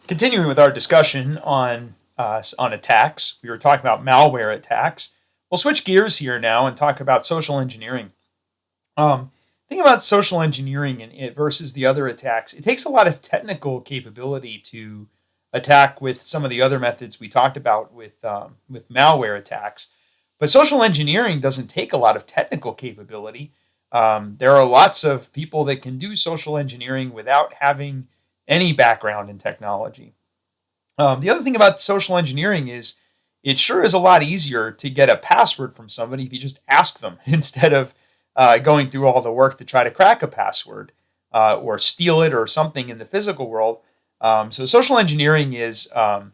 Continuing with our discussion on attacks, we were talking about malware attacks. We'll switch gears here now and talk about social engineering. Think about social engineering and it versus the other attacks. It takes a lot of technical capability to attack with some of the other methods we talked about with malware attacks. But social engineering doesn't take a lot of technical capability. There are lots of people that can do social engineering without having any background in technology. The other thing about social engineering is it sure is a lot easier to get a password from somebody if you just ask them instead of going through all the work to try to crack a password or steal it or something in the physical world. So social engineering and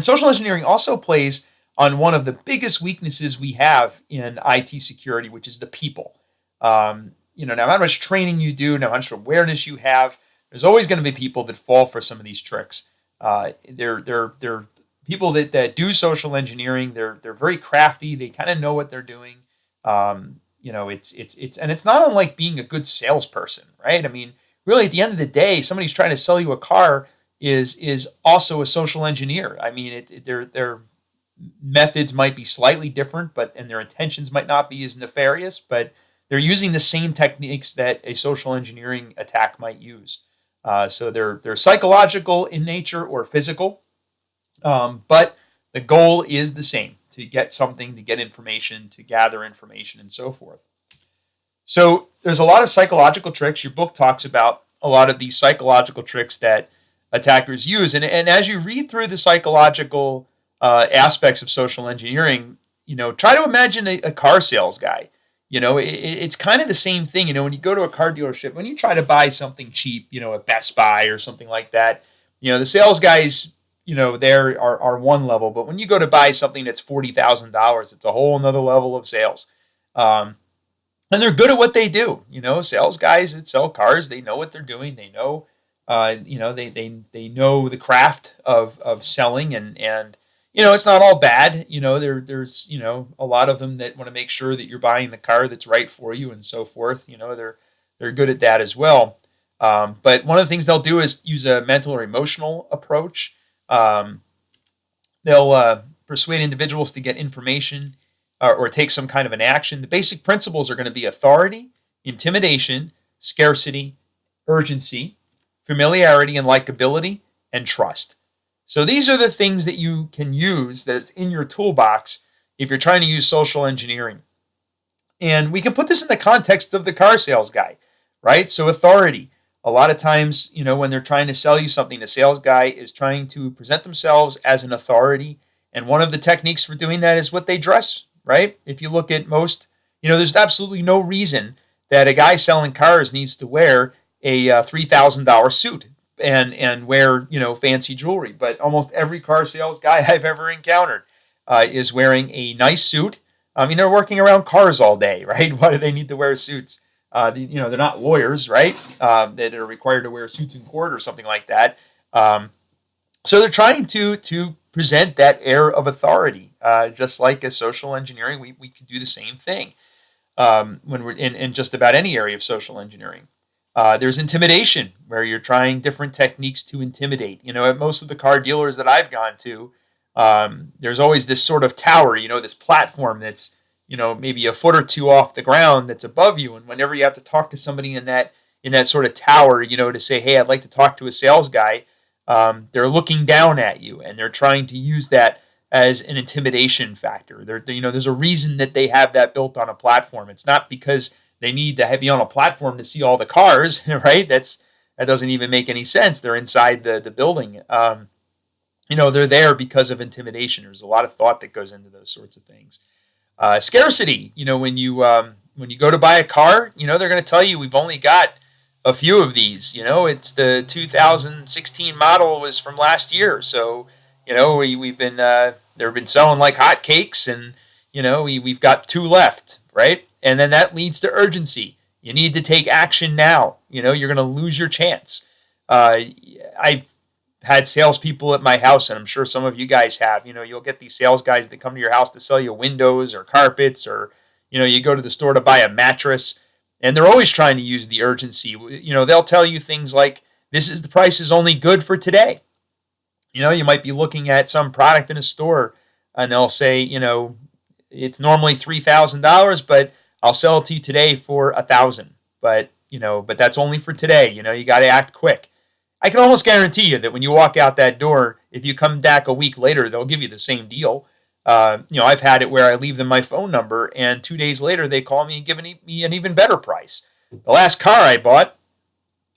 social engineering also plays on one of the biggest weaknesses we have in IT security, which is the people. No matter how much training you do, no matter how much awareness you have, there's always going to be people that fall for some of these tricks. They're people that do social engineering. They're very crafty. They kind of know what they're doing. It's not unlike being a good salesperson, right? I mean, really, at the end of the day, somebody's trying to sell you a car is also a social engineer. I mean, their methods might be slightly different, and their intentions might not be as nefarious, but they're using the same techniques that a social engineering attack might use. So they're psychological in nature or physical, but the goal is the same: to get something, to get information, to gather information, and so forth. So there's a lot of psychological tricks. Your book talks about a lot of these psychological tricks that attackers use, and as you read through the psychological aspects of social engineering, try to imagine a car sales guy. It's kind of the same thing. When you go to a car dealership, when you try to buy something cheap, at Best Buy or something like that, the sales guys, there are one level. But when you go to buy something that's $40,000, it's a whole another level of sales. And they're good at what they do. Sales guys that sell cars, they know what they're doing. They know, they know the craft of selling and it's not all bad. There's a lot of them that want to make sure that you're buying the car that's right for you and so forth. They're good at that as well. But one of the things they'll do is use a mental or emotional approach. They'll persuade individuals to get information or take some kind of an action. The basic principles are going to be authority, intimidation, scarcity, urgency, familiarity and likability, and trust. So these are the things that you can use that's in your toolbox if you're trying to use social engineering. And we can put this in the context of the car sales guy, right? So authority. A lot of times, when they're trying to sell you something, the sales guy is trying to present themselves as an authority. And one of the techniques for doing that is what they dress, right? If you look at most, there's absolutely no reason that a guy selling cars needs to wear a $3,000 suit and wear fancy jewelry, but almost every car sales guy I've ever encountered is wearing a nice suit. They're working around cars all day, right? Why do they need to wear suits? They're not lawyers, right? That are required to wear suits in court or something like that. So they're trying to present that air of authority, just like as social engineering, we can do the same thing when we're in just about any area of social engineering. There's intimidation, where you're trying different techniques to intimidate. At most of the car dealers that I've gone to, there's always this sort of tower, this platform that's, maybe a foot or two off the ground that's above you. And whenever you have to talk to somebody in that sort of tower, to say, hey, I'd like to talk to a sales guy, they're looking down at you and they're trying to use that as an intimidation factor. There's a reason that they have that built on a platform. It's not because they need to have you on a platform to see all the cars, right? That doesn't even make any sense. They're inside the building. They're there because of intimidation. There's a lot of thought that goes into those sorts of things. Scarcity. When you go to buy a car, they're going to tell you we've only got a few of these. It's the 2016 model was from last year, so we've been they've been selling like hotcakes, and we've got 2 left, right? And then that leads to urgency. You need to take action now. You're going to lose your chance. I've had salespeople at my house, and I'm sure some of you guys have. You'll get these sales guys that come to your house to sell you windows or carpets, or you go to the store to buy a mattress, and they're always trying to use the urgency. They'll tell you things like, "The price is only good for today." You might be looking at some product in a store and they'll say, it's normally $3,000, but I'll sell it to you today for $1,000. But that's only for today. You got to act quick. I can almost guarantee you that when you walk out that door, if you come back a week later, they'll give you the same deal. I've had it where I leave them my phone number, and 2 days later they call me and give me an even better price. The last car I bought,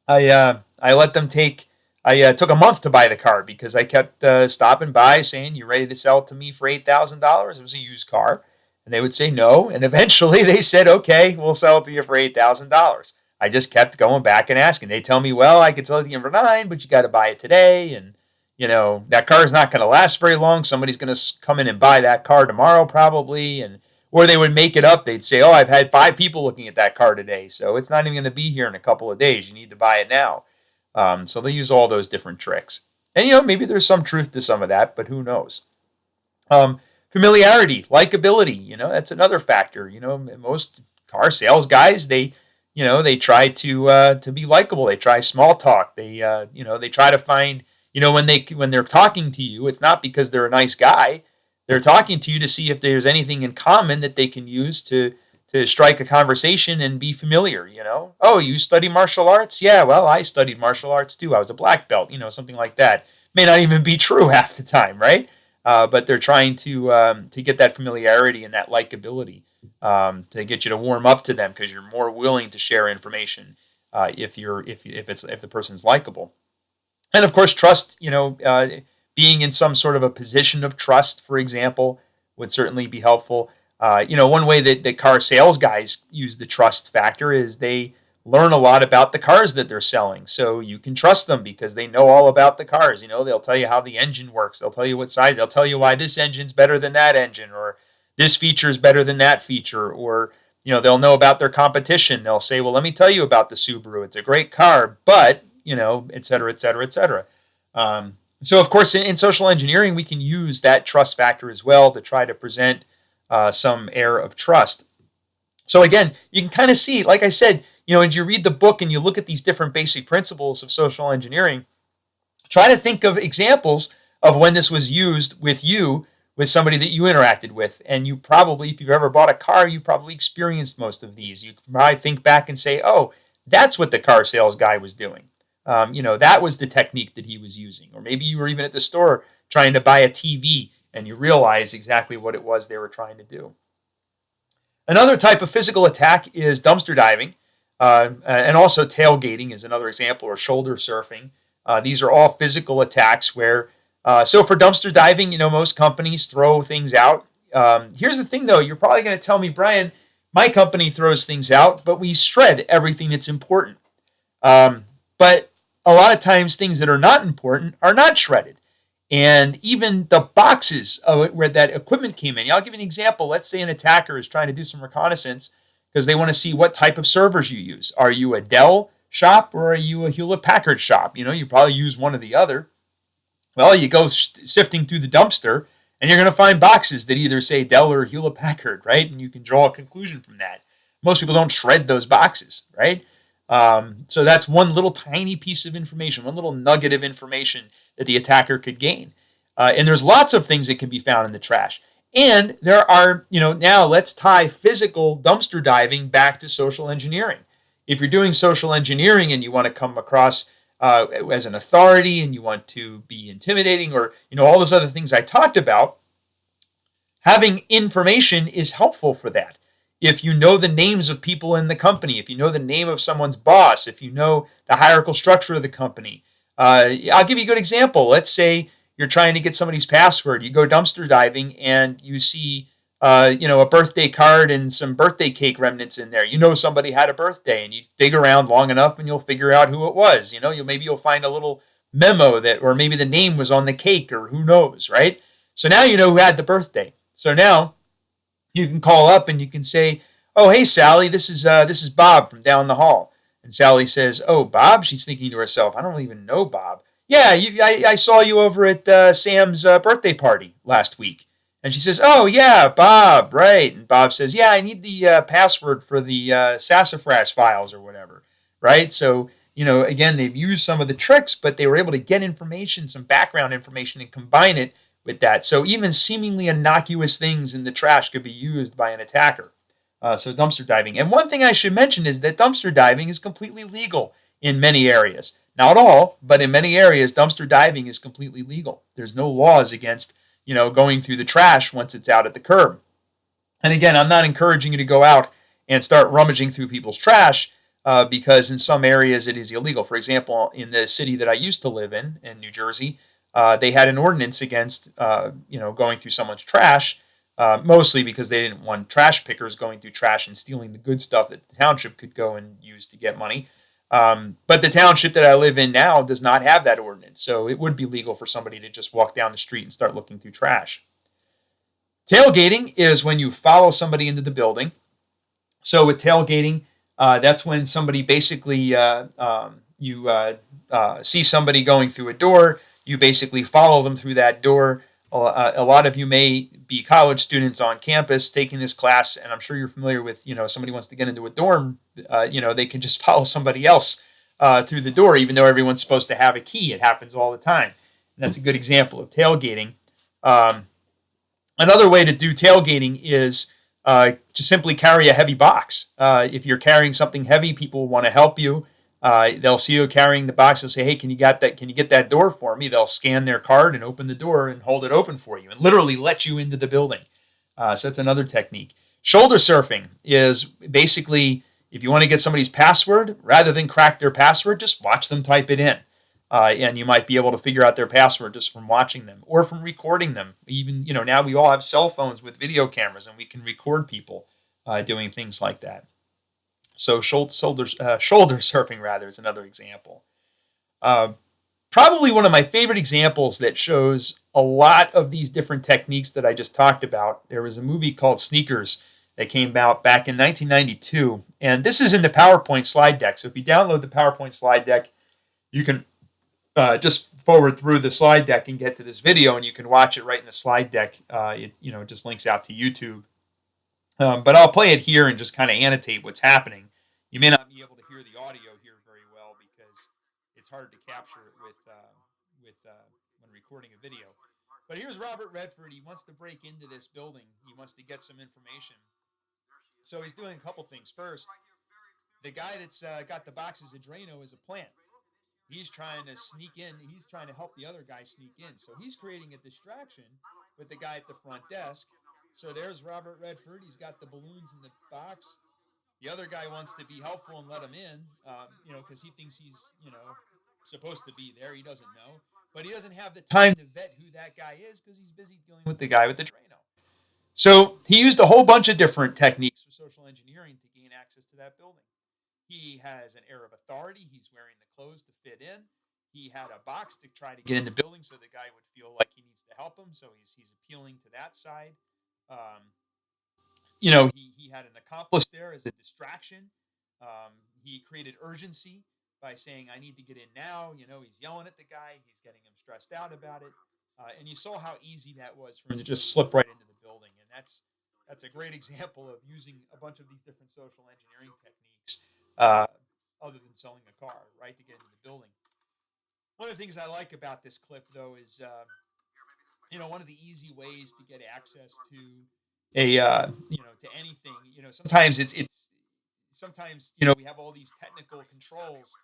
I let them take. I took a month to buy the car because I kept stopping by saying, "You ready to sell it to me for $8,000?" It was a used car, and they would say no. And eventually they said, "Okay, we'll sell it to you for $8,000." I just kept going back and asking. They tell me, "Well, I could sell it to you for $9,000, but you got to buy it today." And that car is not going to last very long. Somebody's going to come in and buy that car tomorrow probably, or they would make it up. They'd say, "Oh, I've had 5 people looking at that car today, so it's not even going to be here in a couple of days. You need to buy it now." So they use all those different tricks. And, maybe there's some truth to some of that, but who knows? Familiarity, likability, that's another factor. Most car sales guys, they try to be likable. They try small talk. They try to find, when they're talking to you, it's not because they're a nice guy. They're talking to you to see if there's anything in common that they can use to strike a conversation and be familiar. Oh, you study martial arts? Yeah, well, I studied martial arts too. I was a black belt, something like that. May not even be true half the time, right? But they're trying to get that familiarity and that likability to get you to warm up to them because you're more willing to share information if the person's likable. And of course, trust. Being in some sort of a position of trust, for example, would certainly be helpful. One way that car sales guys use the trust factor is they learn a lot about the cars that they're selling. So you can trust them because they know all about the cars. They'll tell you how the engine works. They'll tell you what size. They'll tell you why this engine's better than that engine, or this feature is better than that feature, or they'll know about their competition. They'll say, well, let me tell you about the Subaru. It's a great car, but et cetera, et cetera, et cetera. So of course, in social engineering, we can use that trust factor as well to try to present some air of trust. So again, you can kind of see, like I said, as you read the book and you look at these different basic principles of social engineering, try to think of examples of when this was used with somebody that you interacted with. And you probably, if you've ever bought a car, you've probably experienced most of these. You can probably think back and say, oh, that's what the car sales guy was doing. That was the technique that he was using. Or maybe you were even at the store trying to buy a TV and you realize exactly what it was they were trying to do. Another type of physical attack is dumpster diving, and also tailgating is another example, or shoulder surfing. These are all physical attacks where, so for dumpster diving, most companies throw things out. Here's the thing though, you're probably going to tell me, Brian, my company throws things out, but we shred everything that's important. But a lot of times things that are not important are not shredded. And even the boxes of where that equipment came in. I'll give you an example. Let's say an attacker is trying to do some reconnaissance because they want to see what type of servers you use. Are you a Dell shop or are you a Hewlett-Packard shop? You probably use one or the other. Well, you go sifting through the dumpster and you're going to find boxes that either say Dell or Hewlett-Packard, right? And you can draw a conclusion from that. Most people don't shred those boxes, right? So that's one little tiny piece of information, one little nugget of information that the attacker could gain. And there's lots of things that can be found in the trash. And there are, now let's tie physical dumpster diving back to social engineering. If you're doing social engineering and you want to come across as an authority and you want to be intimidating or, all those other things I talked about, having information is helpful for that. If you know the names of people in the company, if you know the name of someone's boss, if you know the hierarchical structure of the company. I'll give you a good example. Let's say you're trying to get somebody's password. You go dumpster diving and you see a birthday card and some birthday cake remnants in there. Somebody had a birthday and you dig around long enough and you'll figure out who it was. Maybe you'll find a little memo or maybe the name was on the cake or who knows, right? So now you know who had the birthday. So now you can call up and you can say, oh, hey, Sally, this is Bob from down the hall. And Sally says, oh, Bob? She's thinking to herself, I don't even know Bob. Yeah, I saw you over at Sam's birthday party last week. And she says, oh, yeah, Bob, right. And Bob says, yeah, I need the password for the sassafras files or whatever, right? So, again, they've used some of the tricks, but they were able to get information, some background information, and combine it with that. So even seemingly innocuous things in the trash could be used by an attacker. So dumpster diving. And one thing I should mention is that dumpster diving is completely legal in many areas. Not all, but in many areas, dumpster diving is completely legal. There's no laws against, going through the trash once it's out at the curb. And again, I'm not encouraging you to go out and start rummaging through people's trash because in some areas it is illegal. For example, in the city that I used to live in New Jersey, they had an ordinance against, going through someone's trash, mostly because they didn't want trash pickers going through trash and stealing the good stuff that the township could go and use to get money. But the township that I live in now does not have that ordinance, so it would be legal for somebody to just walk down the street and start looking through trash. Tailgating is when you follow somebody into the building. So with tailgating, that's when somebody basically, you see somebody going through a door, you basically follow them through that door. A lot of you may be college students on campus taking this class, and I'm sure you're familiar with, somebody wants to get into a dorm, they can just follow somebody else through the door, even though everyone's supposed to have a key. It happens all the time. And that's a good example of tailgating. Another way to do tailgating is to simply carry a heavy box. If you're carrying something heavy, people want to help you. They'll see you carrying the box. They'll say, "Hey, can you get that? Can you get that door for me?" They'll scan their card and open the door and hold it open for you, and literally let you into the building. So that's another technique. Shoulder surfing is basically if you want to get somebody's password, rather than crack their password, just watch them type it in. And you might be able to figure out their password just from watching them or from recording them. Even, now we all have cell phones with video cameras and we can record people doing things like that. So shoulder surfing, rather, is another example. Probably one of my favorite examples that shows a lot of these different techniques that I just talked about. There was a movie called Sneakers that came out back in 1992. And this is in the PowerPoint slide deck. So if you download the PowerPoint slide deck, you can just forward through the slide deck and get to this video, and you can watch it right in the slide deck. It just links out to YouTube. But I'll play it here and just kind of annotate what's happening. You may not be able to hear the audio here very well because it's hard to capture it with when recording a video. But here's Robert Redford. He wants to break into this building. He wants to get some information. So he's doing a couple things. First, the guy that's got the boxes of Drano is a plant. He's trying to sneak in. He's trying to help the other guy sneak in. So he's creating a distraction with the guy at the front desk. So there's Robert Redford. He's got the balloons in the box. The other guy wants to be helpful and let him in, because he thinks he's, supposed to be there. He doesn't know. But he doesn't have the time to vet who that guy is because he's busy dealing with the guy with the Drano. So he used a whole bunch of different techniques for social engineering to gain access to that building. He has an air of authority. He's wearing the clothes to fit in. He had a box to try to get in the building so the guy would feel like he needs to help him. So he's appealing to that side. He had an accomplice there as a distraction. He created urgency by saying, "I need to get in now." He's yelling at the guy. He's getting him stressed out about it. And you saw how easy that was for him to just slip right into the building. And that's a great example of using a bunch of these different social engineering techniques. Other than selling a car, right, to get into the building. One of the things I like about this clip, though, is one of the easy ways to get access to to anything. Sometimes sometimes we have all these technical controls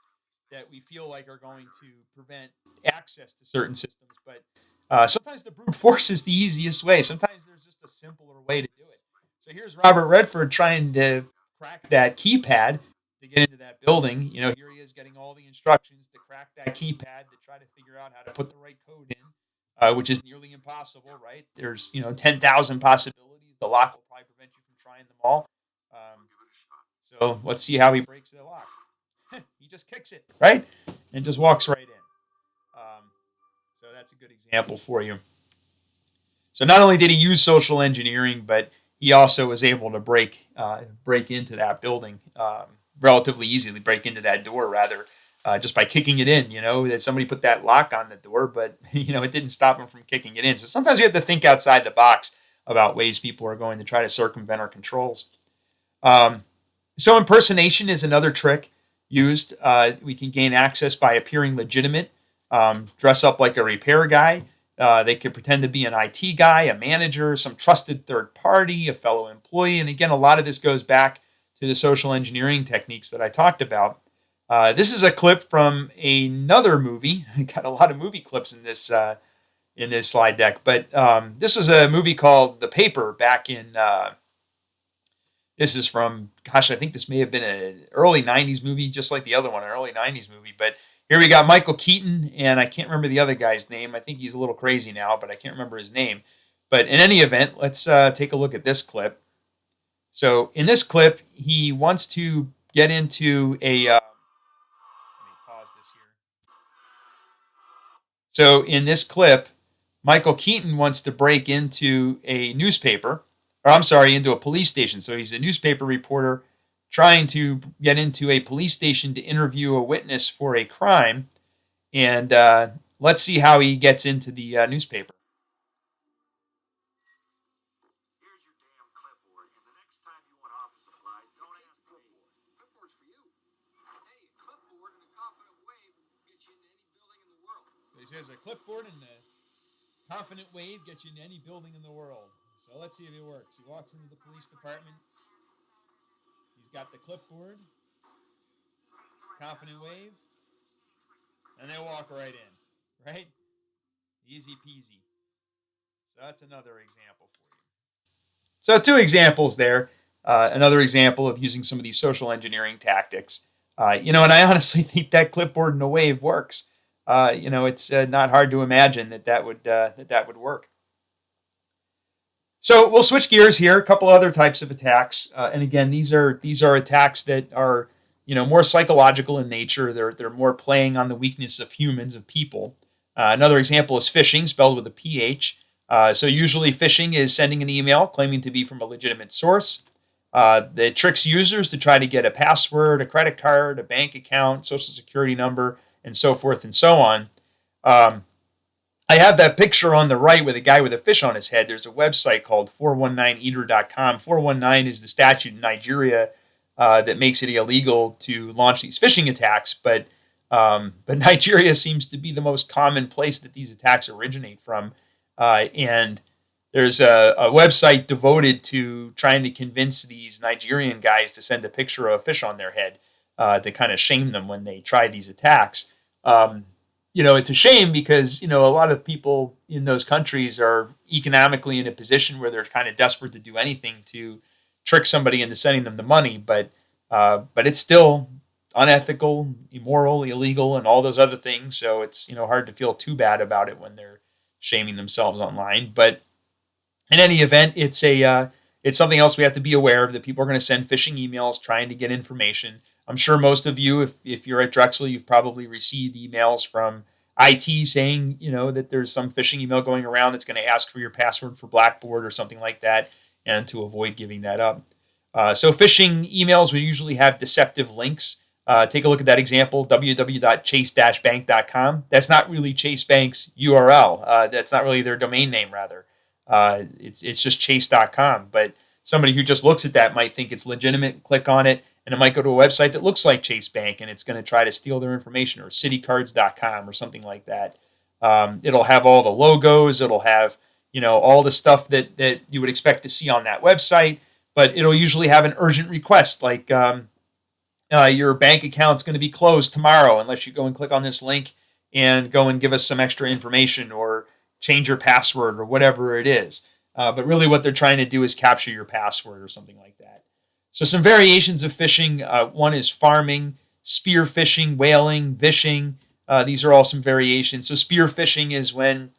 that we feel like are going to prevent access to certain systems, but sometimes the brute force is the easiest way. Sometimes there's just a simpler way to do it. So here's Robert Redford trying to crack that keypad to get into that building. Here he is getting all the instructions to crack that keypad to try to figure out how to put the right code in, which is nearly impossible, right? There's 10,000 possibilities. The lock will probably prevent you from trying them all. So let's see how he breaks the lock. He just kicks it, right? And just walks right in. So that's a good example for you. So not only did he use social engineering, but he also was able to break into that building relatively easily, break into that door rather, just by kicking it in. That somebody put that lock on the door, but it didn't stop him from kicking it in. So sometimes you have to think outside the box about ways people are going to try to circumvent our controls. So impersonation is another trick. used. We can gain access by appearing legitimate, dress up like a repair guy. They could pretend to be an IT guy, a manager, some trusted third party, a fellow employee. And again, a lot of this goes back to the social engineering techniques that I talked about. This is a clip from another movie. I got a lot of movie clips in this slide deck, but this was a movie called The Paper back in. This is from, gosh, I think this may have been an early '90s movie, just like the other one, an early '90s movie. But here we got Michael Keaton, and I can't remember the other guy's name. I think he's a little crazy now, but I can't remember his name. But in any event, let's take a look at this clip. So in this clip, he wants to get into a. Let me pause this here. So in this clip, Michael Keaton wants to break into a newspaper, or I'm sorry, into a police station. So he's a newspaper reporter trying to get into a police station to interview a witness for a crime. And let's see how he gets into the newspaper. Here's your damn clipboard, and the next time you want office supplies, don't ask me. Clipboard's for you. Hey, a clipboard and a confident wave will get you into any building in the world. He says a clipboard and a confident wave gets you into any building in the world. So let's see if it works. He walks into the police department. He's got the clipboard, confident wave, and they walk right in, right? Easy peasy. So that's another example for you. So 2 examples there. Another example of using some of these social engineering tactics. And I honestly think that clipboard and a wave works. It's not hard to imagine that would work. So we'll switch gears here. A couple other types of attacks, and again, these are attacks that are more psychological in nature. They're more playing on the weakness of humans, of people. Another example is phishing, spelled with a PH. So usually phishing is sending an email claiming to be from a legitimate source. It tricks users to try to get a password, a credit card, a bank account, social security number, and so forth and so on. I have that picture on the right with a guy with a fish on his head. There's a website called 419eater.com. 419 is the statute in Nigeria that makes it illegal to launch these phishing attacks, but Nigeria seems to be the most common place that these attacks originate from. And there's a website devoted to trying to convince these Nigerian guys to send a picture of a fish on their head to kind of shame them when they try these attacks. It's a shame because, a lot of people in those countries are economically in a position where they're kind of desperate to do anything to trick somebody into sending them the money. But it's still unethical, immoral, illegal, and all those other things. So it's, hard to feel too bad about it when they're shaming themselves online. But in any event, it's something else we have to be aware of, that people are going to send phishing emails trying to get information. I'm sure most of you, if you're at Drexel, you've probably received emails from IT saying, that there's some phishing email going around that's going to ask for your password for Blackboard or something like that, and to avoid giving that up. So phishing emails will usually have deceptive links. Take a look at that example, www.chase-bank.com. That's not really Chase Bank's URL. That's not really their domain name, rather. It's just chase.com. But somebody who just looks at that might think it's legitimate, click on it, and it might go to a website that looks like Chase Bank, and it's going to try to steal their information, or citycards.com or something like that. It'll have all the logos. It'll have, all the stuff that you would expect to see on that website, but it'll usually have an urgent request like your bank account's going to be closed tomorrow unless you go and click on this link and go and give us some extra information or change your password or whatever it is. But really what they're trying to do is capture your password or something like that. So some variations of phishing. One is farming, spear phishing, whaling, vishing. These are all some variations. So spear phishing is when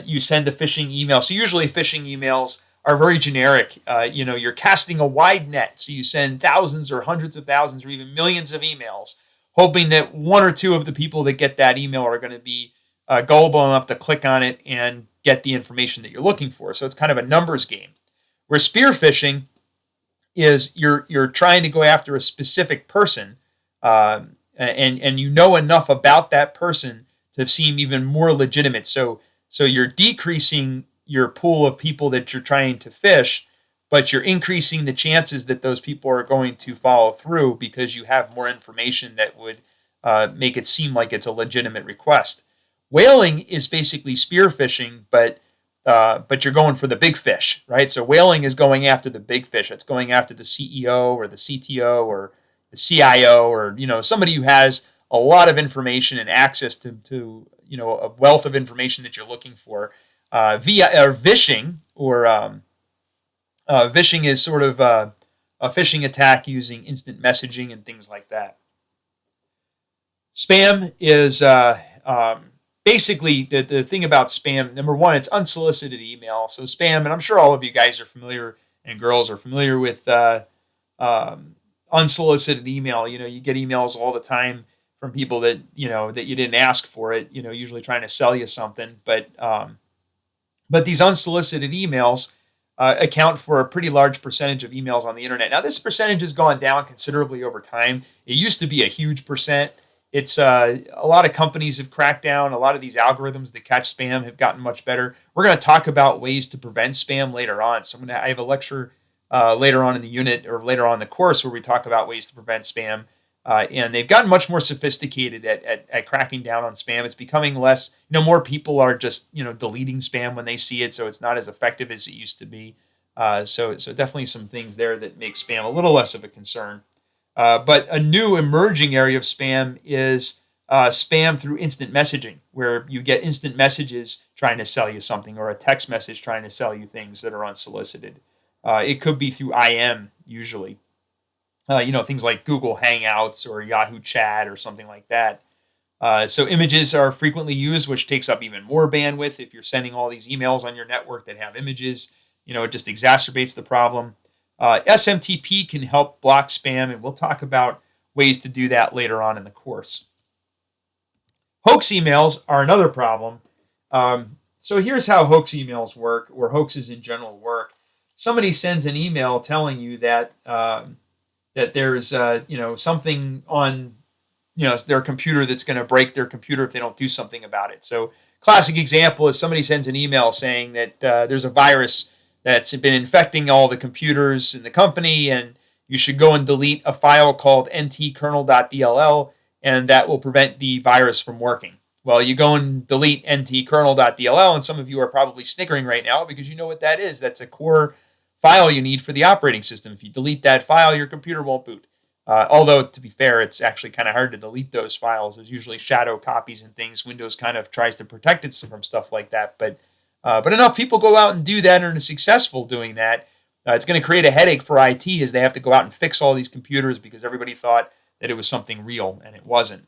you send a phishing email. So usually phishing emails are very generic. You're casting a wide net. So you send thousands or hundreds of thousands or even millions of emails, hoping that 1 or 2 of the people that get that email are going to be gullible enough to click on it and get the information that you're looking for. So it's kind of a numbers game. Where spear phishing is you're trying to go after a specific person, and you know enough about that person to seem even more legitimate. So you're decreasing your pool of people that you're trying to phish, but you're increasing the chances that those people are going to follow through because you have more information that would make it seem like it's a legitimate request. Whaling is basically spear fishing, but you're going for the big fish, right? So whaling is going after the big fish. It's going after the CEO or the CTO or the CIO or somebody who has a lot of information and access to a wealth of information that you're looking for. Via or vishing vishing is sort of a phishing attack using instant messaging and things like that. Spam is basically the thing about spam. Number one, it's unsolicited email. So spam, and I'm sure all of you guys are familiar and girls are familiar with unsolicited email. You get emails all the time from people that that you didn't ask for it. Usually trying to sell you something, but these unsolicited emails account for a pretty large percentage of emails on the internet. Now, this percentage has gone down considerably over time. It used to be a huge percent. It's a lot of companies have cracked down. A lot of these algorithms that catch spam have gotten much better. We're going to talk about ways to prevent spam later on. So I have a lecture later on in the unit or later on in the course where we talk about ways to prevent spam. And they've gotten much more sophisticated at cracking down on spam. It's becoming less, more people are just, deleting spam when they see it. So it's not as effective as it used to be. So definitely some things there that make spam a little less of a concern. But a new emerging area of spam is spam through instant messaging, where you get instant messages trying to sell you something or a text message trying to sell you things that are unsolicited. It could be through IM usually. Things like Google Hangouts or Yahoo Chat or something like that. So images are frequently used, which takes up even more bandwidth. If you're sending all these emails on your network that have images, it just exacerbates the problem. SMTP can help block spam, and we'll talk about ways to do that later on in the course. Hoax emails are another problem. So here's how hoax emails work, or hoaxes in general work. Somebody sends an email telling you that that there's something on their computer that's going to break their computer if they don't do something about it. So classic example is somebody sends an email saying that there's a virus that's been infecting all the computers in the company, and you should go and delete a file called ntkernel.dll, and that will prevent the virus from working. Well, you go and delete ntkernel.dll, and some of you are probably snickering right now because you know what that is. That's a core file you need for the operating system. If you delete that file, your computer won't boot. Although, to be fair, it's actually kind of hard to delete those files. There's usually shadow copies and things. Windows kind of tries to protect it from stuff like that, but enough people go out and do that and are successful doing that. It's going to create a headache for IT as they have to go out and fix all these computers because everybody thought that it was something real, and it wasn't.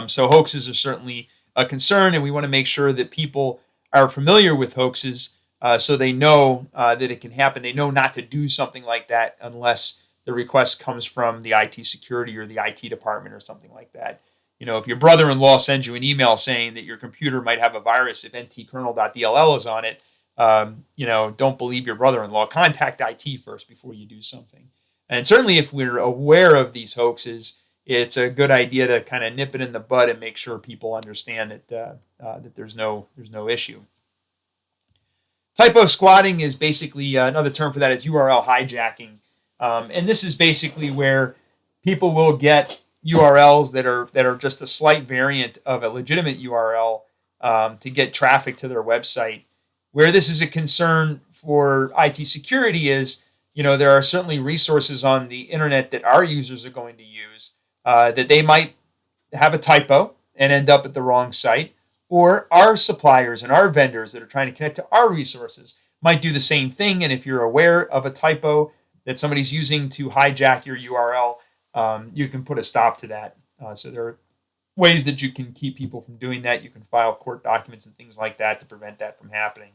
So hoaxes are certainly a concern, and we want to make sure that people are familiar with hoaxes so they know that it can happen. They know not to do something like that unless the request comes from the IT security or the IT department or something like that. If your brother-in-law sends you an email saying that your computer might have a virus if ntkernel.dll is on it, don't believe your brother-in-law. Contact IT first before you do something. And certainly if we're aware of these hoaxes, it's a good idea to kind of nip it in the bud and make sure people understand that there's no issue. Typo squatting is basically another term for that is URL hijacking. And this is basically where people will get URLs that are just a slight variant of a legitimate URL to get traffic to their website. Where this is a concern for IT security is, there are certainly resources on the internet that our users are going to use that they might have a typo and end up at the wrong site, or our suppliers and our vendors that are trying to connect to our resources might do the same thing. And if you're aware of a typo that somebody's using to hijack your URL, you can put a stop to that. So there are ways that you can keep people from doing that. You can file court documents and things like that to prevent that from happening.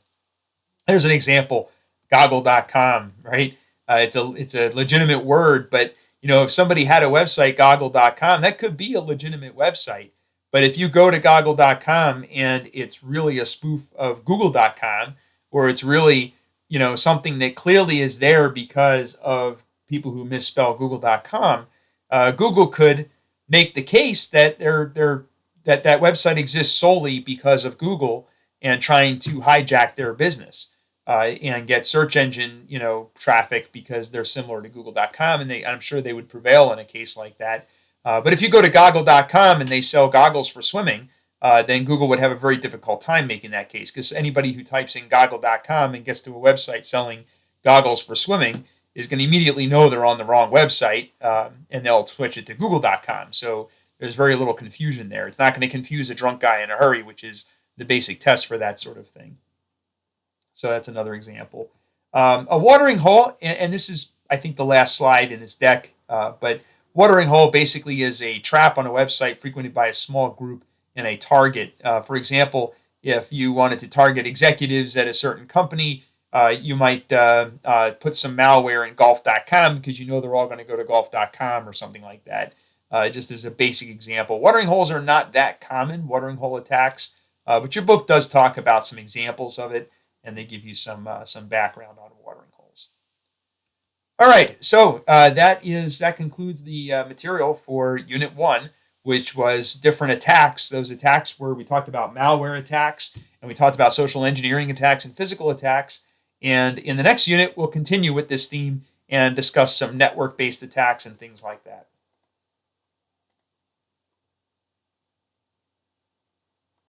There's an example, goggle.com, right? It's a legitimate word, but if somebody had a website, goggle.com, that could be a legitimate website. But if you go to goggle.com and it's really a spoof of google.com, or it's really something that clearly is there because of people who misspell google.com, Google could make the case that that website exists solely because of Google and trying to hijack their business. and get search engine, traffic because they're similar to Google.com, and I'm sure they would prevail in a case like that. But if you go to Goggle.com and they sell goggles for swimming, then Google would have a very difficult time making that case, because anybody who types in Goggle.com and gets to a website selling goggles for swimming is going to immediately know they're on the wrong website, and they'll switch it to Google.com. So there's very little confusion there. It's not going to confuse a drunk guy in a hurry, which is the basic test for that sort of thing. So that's another example. A watering hole, and this is, I think, the last slide in this deck, but watering hole basically is a trap on a website frequented by a small group and a target. For example, if you wanted to target executives at a certain company, you might put some malware in golf.com because you know they're all going to go to golf.com or something like that. Just as a basic example. Watering holes are not that common, watering hole attacks, but your book does talk about some examples of it, and they give you some background on watering holes. All right, so that concludes the material for Unit 1, which was different attacks. Those attacks were, we talked about malware attacks, and we talked about social engineering attacks and physical attacks. And in the next unit, we'll continue with this theme and discuss some network-based attacks and things like that.